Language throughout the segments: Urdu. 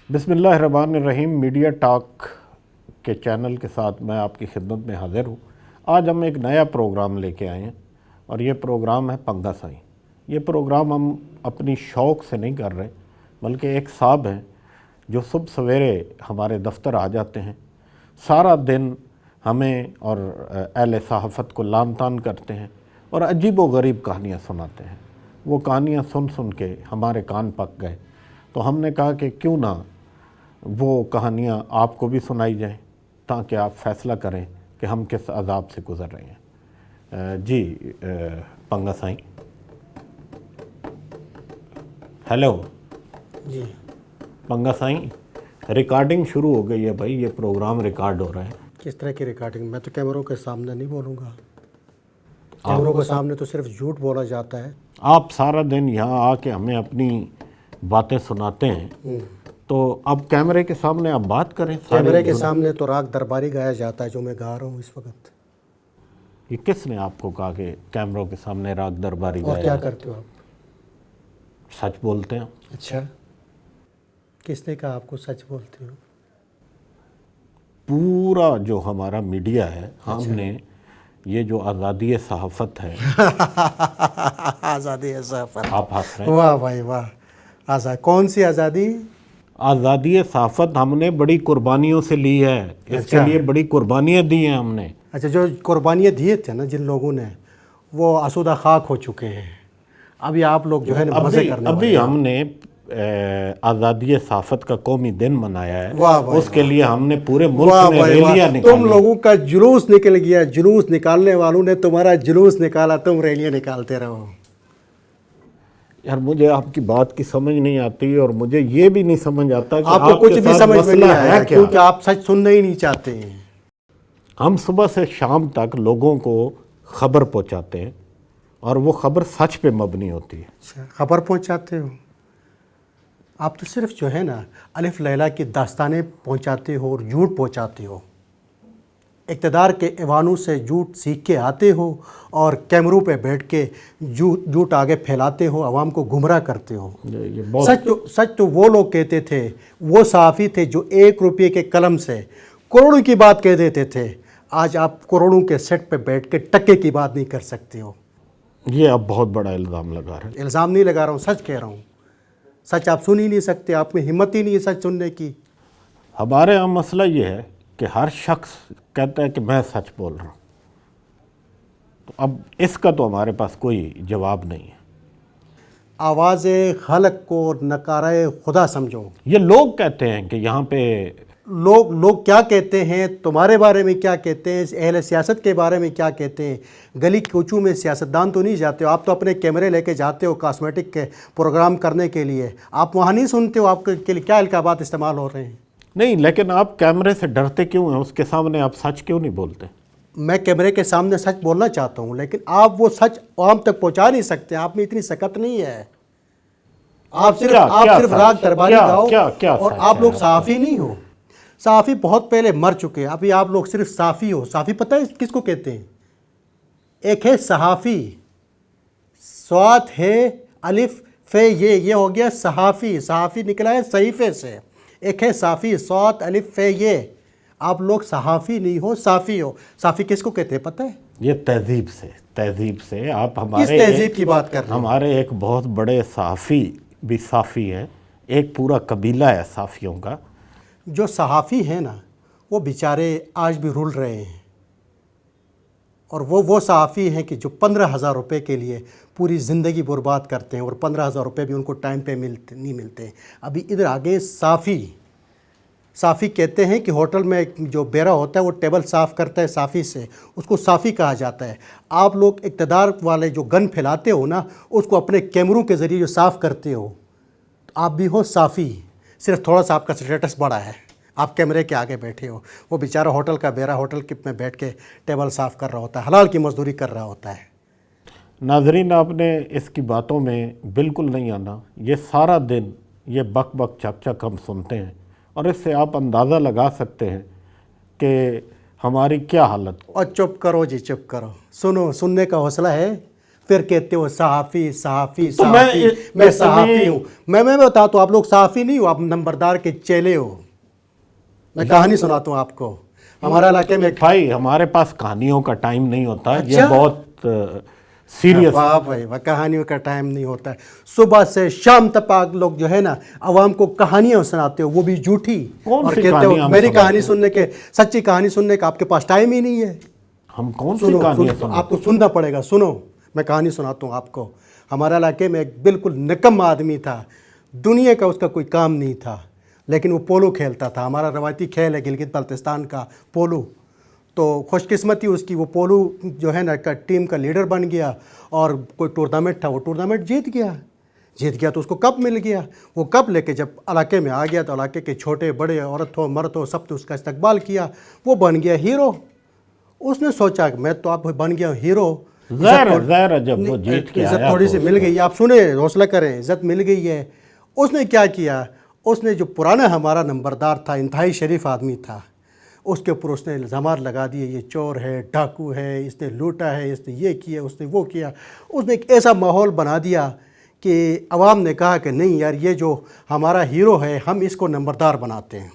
بسم اللہ الرحمن الرحیم۔ میڈیا ٹاک کے چینل کے ساتھ میں آپ کی خدمت میں حاضر ہوں۔ آج ہم ایک نیا پروگرام لے کے آئے ہیں اور یہ پروگرام ہے پنگا سائی۔ یہ پروگرام ہم اپنی شوق سے نہیں کر رہے، بلکہ ایک صاحب ہیں جو صبح سویرے ہمارے دفتر آ جاتے ہیں، سارا دن ہمیں اور اہل صحافت کو لان تان کرتے ہیں اور عجیب و غریب کہانیاں سناتے ہیں۔ وہ کہانیاں سن سن کے ہمارے کان پک گئے، تو ہم نے کہا کہ کیوں نہ وہ کہانیاں آپ کو بھی سنائی جائیں تاکہ آپ فیصلہ کریں کہ ہم کس عذاب سے گزر رہے ہیں۔ جی پنگا سائیں، ہیلو جی پنگا سائیں، ریکارڈنگ شروع ہو گئی ہے بھائی، یہ پروگرام ریکارڈ ہو رہا ہے۔ کس طرح کی ریکارڈنگ؟ میں تو کیمروں کے سامنے نہیں بولوں گا، کیمروں کے سامنے تو صرف جھوٹ بولا جاتا ہے۔ آپ سارا دن یہاں آ کے ہمیں اپنی باتیں سناتے ہیں، تو اب کیمرے کے سامنے آپ بات کریں۔ کیمرے کے سامنے تو راگ درباری گایا جاتا ہے جو میں گا رہا ہوں اس وقت۔ یہ کس نے آپ کو کہا کہ کیمروں کے سامنے راگ درباری اور گایا؟ کیا کرتے ہو آپ؟ سچ بولتے ہیں۔ اچھا، کس نے کہا آپ کو سچ بولتے ہو؟ پورا جو ہمارا میڈیا ہے، ہم نے یہ جو آزادی صحافت ہے، آزادی صحافت، آپ ہنس رہے ہیں، واہ بھائی واہ، آزاد کون سی آزادی؟ آزادی صحافت ہم نے بڑی قربانیوں سے لی ہے، اس کے لیے بڑی قربانیاں دی ہیں ہم نے۔ اچھا، جو قربانیاں دیے تھے نا جن لوگوں نے، وہ آسودہ خاک ہو چکے ہیں۔ ابھی آپ لوگ جو ہے نا مزے کرنے ابھی ہم نے آزادی صحافت کا قومی دن منایا ہے، اس کے لیے ہم نے پورے ملک میں ریلیاں نکالی۔ تم لوگوں کا جلوس نکل گیا، جلوس نکالنے والوں نے تمہارا جلوس نکالا، تم ریلیاں نکالتے رہو۔ یار مجھے آپ کی بات کی سمجھ نہیں آتی، اور مجھے یہ بھی نہیں سمجھ آتا کہ آپ کو کچھ بھی سمجھ میں نہیں آیا کیا؟ کیونکہ آپ سچ سننا ہی نہیں چاہتے ہیں۔ ہم صبح سے شام تک لوگوں کو خبر پہنچاتے ہیں اور وہ خبر سچ پہ مبنی ہوتی ہے۔ اچھا، خبر پہنچاتے ہو آپ تو صرف جو ہے نا الف لیلا کی داستانیں پہنچاتے ہو اور جھوٹ پہنچاتے ہو، اقتدار کے ایوانوں سے جھوٹ سیکھ کے آتے ہو اور کیمروں پہ بیٹھ کے جھوٹ آگے پھیلاتے ہو، عوام کو گمراہ کرتے ہو۔ سچ تو وہ لوگ کہتے تھے، وہ صحافی تھے جو 1 روپے کے قلم سے کروڑوں کی بات کہہ دیتے تھے۔ آج آپ کروڑوں کے سیٹ پہ بیٹھ کے ٹکے کی بات نہیں کر سکتے ہو۔ یہ اب بہت بڑا الزام لگا رہے ہیں۔ الزام نہیں لگا رہا ہوں، سچ کہہ رہا ہوں۔ سچ آپ سن ہی نہیں سکتے، آپ میں ہمت ہی نہیں ہے سچ سننے کی۔ ہمارے یہاں مسئلہ یہ ہے کہ ہر شخص کہتا ہے کہ میں سچ بول رہا ہوں، تو اب اس کا تو ہمارے پاس کوئی جواب نہیں ہے۔ آواز خلق کو نکارہ خدا سمجھو۔ یہ لوگ کہتے ہیں کہ یہاں پہ لوگ کیا کہتے ہیں تمہارے بارے میں، کیا کہتے ہیں اہل سیاست کے بارے میں، کیا کہتے ہیں؟ گلی کوچوں میں سیاستدان تو نہیں جاتے ہو، آپ تو اپنے کیمرے لے کے جاتے ہو کاسمیٹک کے پروگرام کرنے کے لیے، آپ وہاں نہیں سنتے ہو؟ آپ کے لیے کیا القابات استعمال ہو رہے ہیں؟ نہیں، لیکن آپ کیمرے سے ڈرتے کیوں ہیں؟ اس کے سامنے آپ سچ کیوں نہیں بولتے؟ میں کیمرے کے سامنے سچ بولنا چاہتا ہوں، لیکن آپ وہ سچ عوام تک پہنچا نہیں سکتے، آپ میں اتنی سکت نہیں ہے۔ آپ صرف راگ درباری گاؤ، اور آپ لوگ صحافی نہیں ہو۔ صحافی بہت پہلے مر چکے، ابھی آپ لوگ صرف صحافی ہو۔ صحافی پتہ ہے کس کو کہتے ہیں؟ ایک ہے صحافی، صاد ہے الف فے یہ ہو گیا صحافی، صحافی نکلا ہے صحیفے سے۔ ایک ہے صحافی، صاد الف فے یہ۔ آپ لوگ صحافی نہیں ہو، صحافی ہو۔ صحافی کس کو کہتے ہیں پتہ ہے؟ یہ تہذیب سے آپ کس تہذیب کی بات کر رہے ہیں؟ ہمارے ایک بہت بڑے صحافی بھی صحافی ہیں، ایک پورا قبیلہ ہے صحافیوں کا۔ جو صحافی ہیں نا وہ بیچارے آج بھی رول رہے ہیں، اور وہ صحافی ہیں کہ جو 15,000 روپے کے لیے پوری زندگی برباد کرتے ہیں، اور 15,000 روپے بھی ان کو ٹائم پہ نہیں ملتے۔ ابھی ادھر آگے صافی کہتے ہیں کہ ہوٹل میں جو بیرا ہوتا ہے وہ ٹیبل صاف کرتا ہے صافی سے، اس کو صافی کہا جاتا ہے۔ آپ لوگ اقتدار والے جو گن پھیلاتے ہو نا، اس کو اپنے کیمروں کے ذریعے جو صاف کرتے ہو، آپ بھی ہو صافی، صرف تھوڑا سا آپ کا اسٹیٹس بڑا ہے، آپ کیمرے کے آگے بیٹھے ہو۔ وہ بیچارہ ہوٹل کا بیرا ہوٹل میں بیٹھ کے ٹیبل صاف کر رہا ہوتا ہے، حلال کی مزدوری کر رہا ہوتا ہے۔ ناظرین، آپ نے اس کی باتوں میں بالکل نہیں آنا۔ یہ سارا دن یہ بک بک چک چک ہم سنتے ہیں، اور اس سے آپ اندازہ لگا سکتے ہیں کہ ہماری کیا حالت۔ اور چپ کرو جی، چپ کرو، سنو، سننے کا حوصلہ ہے؟ پھر کہتے ہو صحافی صحافی تو صحافی، میں صحافی ہوں. میں بتاتا ہوں، آپ لوگ صحافی نہیں ہو، آپ نمبردار کے چیلے ہو. میں کہانی سناتا ہوں آپ کو. ہمارے علاقے میں بھائی ہمارے پاس کہانیوں کا ٹائم نہیں ہوتا، یہ اچھا، بہت سیریس. واہ بھائی واہ، کہانیوں کا ٹائم نہیں ہوتا ہے. صبح سے شام تک آپ لوگ جو ہے نا عوام کو کہانیاں سناتے ہو، وہ بھی جھوٹی، کون اور سی کہتے کہانیاں ہو ہم میری سناتے کہانی ہیں؟ سننے کے، سچی کہانی سننے کا آپ کے پاس ٹائم ہی نہیں ہے. ہم کون سی سنو کہانیاں آپ سناتے کو سننا پڑے گا. سنو میں کہانی سناتا ہوں آپ کو. ہمارے علاقے میں ایک بالکل نکم آدمی تھا، دنیا کا اس کا کوئی کام نہیں تھا، لیکن وہ پولو کھیلتا تھا. ہمارا روایتی کھیل ہے گلگت بلتستان کا پولو. تو خوش قسمتی اس کی، وہ پولو جو ہے نا ٹیم کا لیڈر بن گیا، اور کوئی ٹورنامنٹ تھا، وہ ٹورنامنٹ جیت گیا تو اس کو کپ مل گیا. وہ کپ لے کے جب علاقے میں آ گیا تو علاقے کے چھوٹے بڑے، عورت ہو مرد ہو، سب نے اس کا استقبال کیا. وہ بن گیا ہیرو. اس نے سوچا کہ میں تو اب بن گیا ہیرو، ظاہر ہے جب وہ جیت کے عزت آیا تھوڑی تو سی اس مل کو- گئی. آپ سنیں، حوصلہ کریں، عزت مل گئی ہے. اس نے کیا کیا، اس نے جو پرانا ہمارا نمبردار تھا، انتہائی شریف آدمی تھا، اس کے اوپر اس نے الزامات لگا دیے، یہ چور ہے، ڈاکو ہے، اس نے لوٹا ہے، اس نے یہ کیا، اس نے وہ کیا. اس نے ایک ایسا ماحول بنا دیا کہ عوام نے کہا کہ نہیں یار، یہ جو ہمارا ہیرو ہے ہم اس کو نمبردار بناتے ہیں.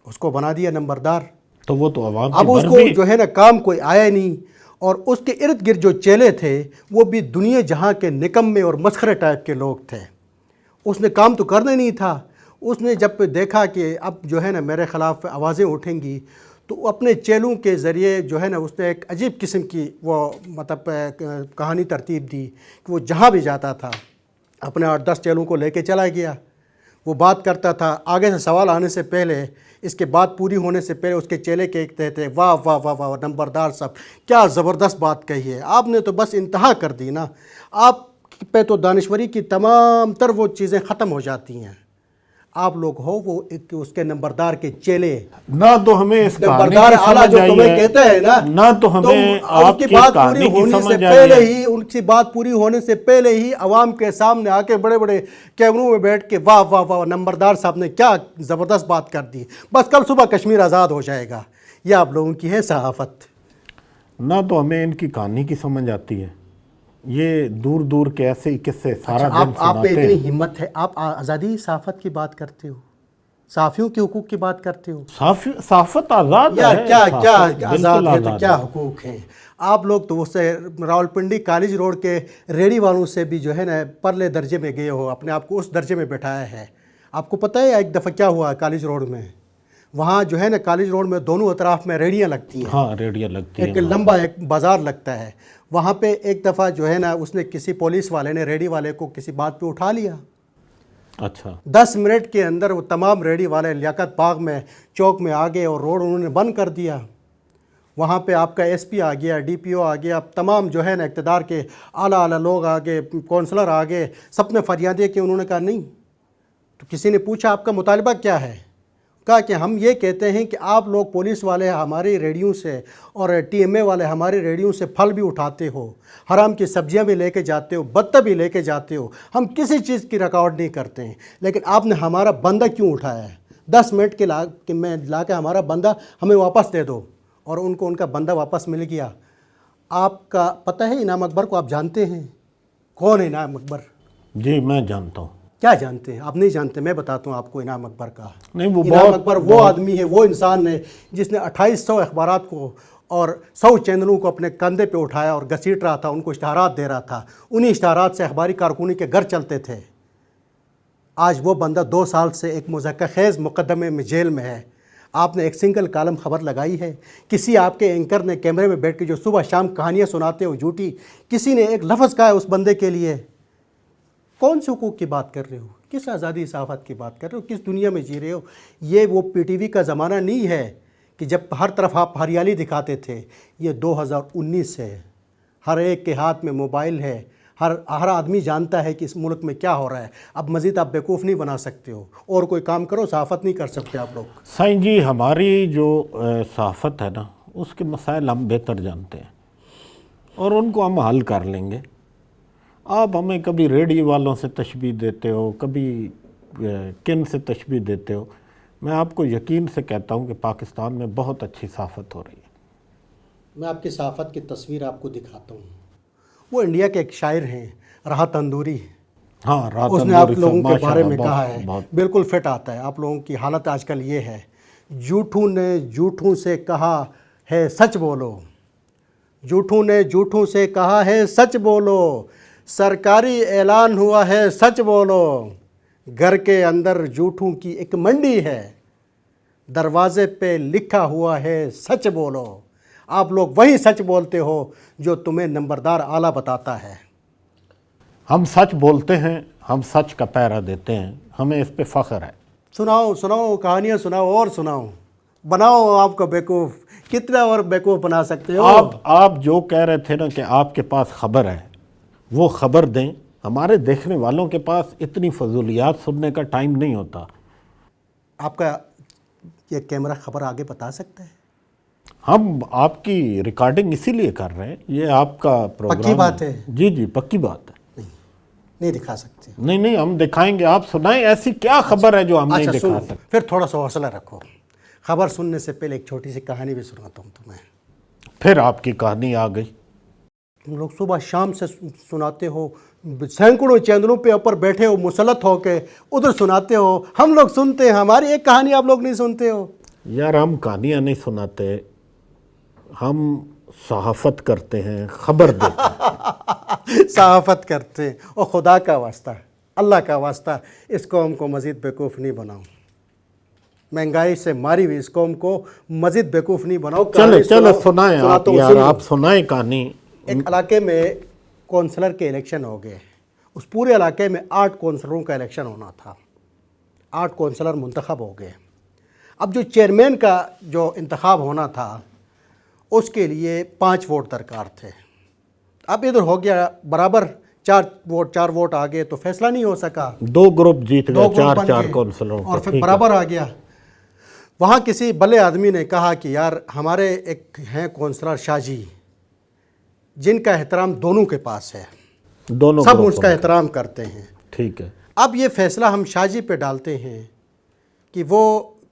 اس کو بنا دیا نمبردار. تو وہ تو عوام کی اب اس کو مرضی. جو ہے نا کام کوئی آیا نہیں، اور اس کے ارد گرد جو چیلے تھے وہ بھی دنیا جہاں کے نکمے اور مسخرے ٹائپ کے لوگ تھے. اس نے کام تو کرنا نہیں تھا. اس نے جب دیکھا کہ اب جو ہے نا میرے خلاف آوازیں اٹھیں گی، تو اپنے چیلوں کے ذریعے جو ہے نا اس نے ایک عجیب قسم کی وہ مطلب کہانی ترتیب دی کہ وہ جہاں بھی جاتا تھا اپنے 8-10 چیلوں کو لے کے چلا گیا. وہ بات کرتا تھا، آگے سے سوال آنے سے پہلے، اس کے بات پوری ہونے سے پہلے اس کے چیلے کہتے تھے واہ واہ واہ واہ نمبردار صاحب کیا زبردست بات کہی ہے، آپ نے تو بس انتہا کر دی نا، آپ پہ تو دانشوری کی تمام تر وہ چیزیں ختم ہو جاتی ہیں. آپ لوگ ہو وہ اس کے نمبردار کے چیلے. نہ تو ہمیں اس کہانی نمبردار کی اعلیٰ سمجھ جو آئی تمہیں ہے، کہتے ہیں نا، نہ تو ہمیں ان آپ کی کی بات کہانی پوری کی ہونے سے سمجھ پہلے آئی ہے. ہی، ان کی بات پوری ہونے سے پہلے ہی عوام کے سامنے آ کے بڑے بڑے کیمروں میں بیٹھ کے واہ واہ واہ نمبردار صاحب نے کیا زبردست بات کر دی، بس کل صبح کشمیر آزاد ہو جائے گا. یہ آپ لوگوں کی ہے صحافت. نہ تو ہمیں ان کی کہانی کی سمجھ آتی ہے، یہ دور دور کے ایسے ہی قصے سارا اچھا، دن آپ میں سناتے اتنی ہیں. ہمت ہے، آپ آزادی صحافت کی بات کرتے ہو، صحافیوں کے حقوق کی بات کرتے ہو. صحافت آزاد یا ہے، کیا صحافت آزاد بالکل ہے تو آزاد کیا ہے. حقوق ہیں. آپ لوگ تو اس سے راولپنڈی کالج روڈ کے ریڑی والوں سے بھی جو ہے نا پرلے درجے میں گئے ہو، اپنے آپ کو اس درجے میں بٹھایا ہے. آپ کو پتہ ہے ایک دفعہ کیا ہوا کالج روڈ میں؟ وہاں جو ہے نا کالج روڈ میں دونوں اطراف میں ریڑیاں لگتی ہیں، ہاں ریڈیو لگتی ایک ہے. لمبا ایک بازار لگتا ہے. وہاں پہ ایک دفعہ جو ہے نا اس نے کسی پولیس والے نے ریڑی والے کو کسی بات پہ اٹھا لیا. اچھا 10 منٹ کے اندر وہ تمام ریڑی والے لیاقت باغ میں چوک میں آ گئے اور روڈ انہوں نے بند کر دیا. وہاں پہ آپ کا ایس پی آ گیا، ڈی پی او آ گیا، تمام جو ہے نا اقتدار کے اعلیٰ لوگ آ گئے، کونسلر آ گئے، سب نے فریادیں کی. انہوں نے کہا نہیں. تو کسی نے پوچھا آپ کا مطالبہ کیا ہے؟ کہا کہ ہم یہ کہتے ہیں کہ آپ لوگ پولیس والے ہماری ریڑیوں سے اور ٹی ایم اے والے ہماری ریڑیوں سے پھل بھی اٹھاتے ہو، حرام کی سبزیاں بھی لے کے جاتے ہو، بتہ بھی لے کے جاتے ہو، ہم کسی چیز کی رکاوٹ نہیں کرتے ہیں، لیکن آپ نے ہمارا بندہ کیوں اٹھایا ہے؟ 10 منٹ کے میں لا کے ہمارا بندہ ہمیں واپس دے دو. اور ان کو ان کا بندہ واپس مل گیا. آپ کا پتہ ہے انعام اکبر کو آپ جانتے ہیں؟ کون ہے انعام اکبر؟ جی میں جانتا ہوں. کیا جانتے ہیں؟ آپ نہیں جانتے، میں بتاتا ہوں آپ کو انعام اکبر کا. نہیں وہ انعام اکبر وہ آدمی ہے، وہ انسان ہے جس نے 2800 اخبارات کو اور 100 چینلوں کو اپنے کندھے پہ اٹھایا اور گھسیٹ رہا تھا، ان کو اشتہارات دے رہا تھا. انہی اشتہارات سے اخباری کارکنی کے گھر چلتے تھے. آج وہ بندہ 2 سال سے ایک مضحکہ خیز مقدمے میں جیل میں ہے. آپ نے ایک سنگل کالم خبر لگائی ہے؟ کسی آپ کے اینکر نے کیمرے میں بیٹھ کے جو صبح شام کہانیاں سناتے ہو جھوٹی، کسی نے ایک لفظ کہا ہے اس بندے کے لیے؟ کون سے حقوق کی بات کر رہے ہو؟ کس آزادی صحافت کی بات کر رہے ہو؟ کس دنیا میں جی رہے ہو؟ یہ وہ پی ٹی وی کا زمانہ نہیں ہے کہ جب ہر طرف آپ ہریالی دکھاتے تھے. یہ 2019 ہے، ہر ایک کے ہاتھ میں موبائل ہے، ہر آدمی جانتا ہے کہ اس ملک میں کیا ہو رہا ہے. اب مزید آپ بیوقوف نہیں بنا سکتے ہو، اور کوئی کام کرو، صحافت نہیں کر سکتے آپ لوگ. سائیں جی ہماری جو صحافت ہے نا اس کے مسائل ہم بہتر جانتے ہیں اور ان کو ہم حل کر لیں گے. آپ ہمیں کبھی ریڈیو والوں سے تشبیہ دیتے ہو، کبھی کن سے تشبیہ دیتے ہو. میں آپ کو یقین سے کہتا ہوں کہ پاکستان میں بہت اچھی صحافت ہو رہی ہے. میں آپ کی صحافت کی تصویر آپ کو دکھاتا ہوں. وہ انڈیا کے ایک شاعر ہیں راحت تندوری، ہاں راحت اس نے آپ تندوری لوگوں صاحب، کے بارے میں ماشاء اللہ، کہا ہے، بہت بالکل فٹ آتا ہے۔ آپ لوگوں کی حالت آج کل یہ ہے، جھوٹوں نے جھوٹوں سے کہا ہے سچ بولو، جھوٹوں نے جھوٹوں سے کہا ہے سچ بولو، سرکاری اعلان ہوا ہے سچ بولو، گھر کے اندر جھوٹوں کی ایک منڈی ہے، دروازے پہ لکھا ہوا ہے سچ بولو۔ آپ لوگ وہی سچ بولتے ہو جو تمہیں نمبردار آلہ بتاتا ہے۔ ہم سچ بولتے ہیں، ہم سچ کا پہرا دیتے ہیں، ہمیں اس پہ فخر ہے۔ سناؤ سناؤ کہانیاں سناؤ اور سناؤ، بناؤ آپ کو بیوقوف، کتنا اور بیوقوف بنا سکتے ہو؟ آپ جو کہہ رہے تھے نا کہ آپ کے پاس خبر ہے، وہ خبر دیں۔ ہمارے دیکھنے والوں کے پاس اتنی فضولیات سننے کا ٹائم نہیں ہوتا۔ آپ کا یہ کیمرہ خبر آگے بتا سکتا ہے؟ ہم آپ کی ریکارڈنگ اسی لیے کر رہے ہیں، یہ آپ کا پروگرام پکی بات ہے؟ جی جی پکی بات ہے۔ نہیں دکھا سکتے؟ نہیں ہم دکھائیں گے، آپ سنائیں ایسی کیا خبر ہے جو ہم نہیں اچھا دکھا سنو، سکتے۔ پھر تھوڑا سا حوصلہ رکھو۔ خبر سننے سے پہلے ایک چھوٹی سی کہانی بھی سناتا ہوں تمہیں۔ پھر آپ کی کہانی آ گئی۔ تم لوگ صبح شام سے سناتے ہو، سینکڑوں چینلوں پہ اوپر بیٹھے ہو مسلط ہو کے ادھر سناتے ہو، ہم لوگ سنتے ہیں، ہماری ایک کہانی آپ لوگ نہیں سنتے ہو۔ یار ہم کہانیاں نہیں سناتے، ہم صحافت کرتے ہیں، خبر دیتے ہیں۔ صحافت کرتے ہیں، اور خدا کا واسطہ، اللہ کا واسطہ، اس قوم کو مزید بیوقوف نہیں بناؤ، مہنگائی سے ماری ہوئی اس قوم کو مزید بیوقوف نہیں بناؤ۔ چلے سنائیں آپ یار، آپ سنائیں کہانی۔ ایک علاقے میں کونسلر کے الیکشن ہو گئے، اس پورے علاقے میں 8 کونسلروں کا الیکشن ہونا تھا، 8 کونسلر منتخب ہو گئے۔ اب جو چیئرمین کا جو انتخاب ہونا تھا اس کے لیے 5 ووٹ درکار تھے۔ اب ادھر ہو گیا برابر، 4 ووٹ آ گئے تو فیصلہ نہیں ہو سکا، 2 گروپ جیت دو گئے، گروپ بن 4 گئے، کونسلروں اور کا، پھر ٹھیک ہے۔ برابر آ گیا۔ وہاں کسی بلے آدمی نے کہا کہ یار ہمارے ایک ہیں کونسلر شاہ جی، جن کا احترام دونوں کے پاس ہے، دونوں سب گروپوں اس کا احترام کرتے ہیں، ٹھیک ہے، اب یہ فیصلہ ہم شاہ جی پہ ڈالتے ہیں کہ وہ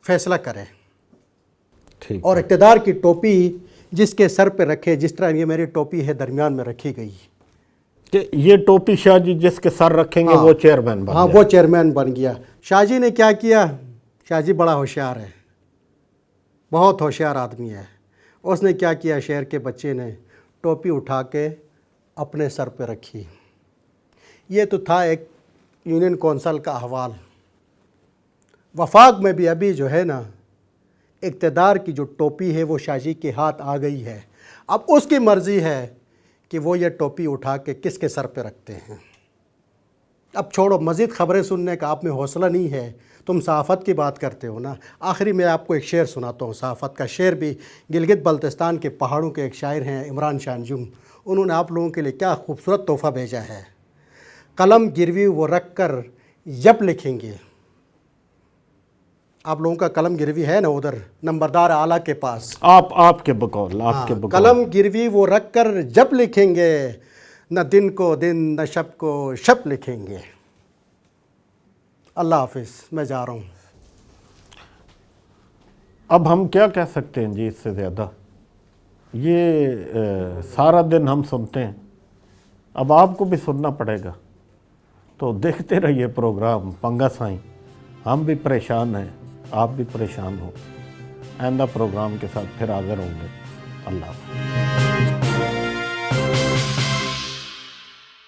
فیصلہ کرے، ٹھیک اور اقتدار کی ٹوپی جس کے سر پہ رکھے، جس طرح یہ میری ٹوپی ہے درمیان میں رکھی گئی، کہ یہ ٹوپی شاہ جی جس کے سر رکھیں گے وہ چیئرمین بن ہاں جائے۔ وہ چیئرمین بن گیا۔ شاہ جی نے کیا کیا؟ شاہ جی بڑا ہوشیار ہے، بہت ہوشیار آدمی ہے۔ اس نے کیا کیا؟ شہر کے بچے نے ٹوپی اٹھا کے اپنے سر پہ رکھی۔ یہ تو تھا ایک یونین کونسل کا احوال۔ وفاق میں بھی ابھی جو ہے نا، اقتدار کی جو ٹوپی ہے وہ شاہ جی کے ہاتھ آ گئی ہے، اب اس کی مرضی ہے کہ وہ یہ ٹوپی اٹھا کے کس کے سر پہ رکھتے ہیں۔ اب چھوڑو، مزید خبریں سننے کا آپ میں حوصلہ نہیں ہے، تم صحافت کی بات کرتے ہو نا۔ آخری میں آپ کو ایک شعر سناتا ہوں، صحافت کا شعر بھی۔ گلگت بلتستان کے پہاڑوں کے ایک شاعر ہیں عمران شاہ انجم، انہوں نے آپ لوگوں کے لیے کیا خوبصورت تحفہ بھیجا ہے۔ قلم گروی وہ رکھ کر جب لکھیں گے، آپ لوگوں کا قلم گروی ہے نا ادھر نمبردار آلہ کے پاس، آپ کے بقول، آپ کے بقول۔ قلم گروی وہ رکھ کر جب لکھیں گے، نہ دن کو دن نہ شب کو شب لکھیں گے۔ اللہ حافظ، میں جا رہا ہوں۔ اب ہم کیا کہہ سکتے ہیں جی اس سے زیادہ؟ یہ سارا دن ہم سنتے ہیں، اب آپ کو بھی سننا پڑے گا، تو دیکھتے رہیے پروگرام پنگا سائیں۔ ہم بھی پریشان ہیں، آپ بھی پریشان ہو۔ آئندہ پروگرام کے ساتھ پھر حاضر ہوں گے۔ اللہ حافظ۔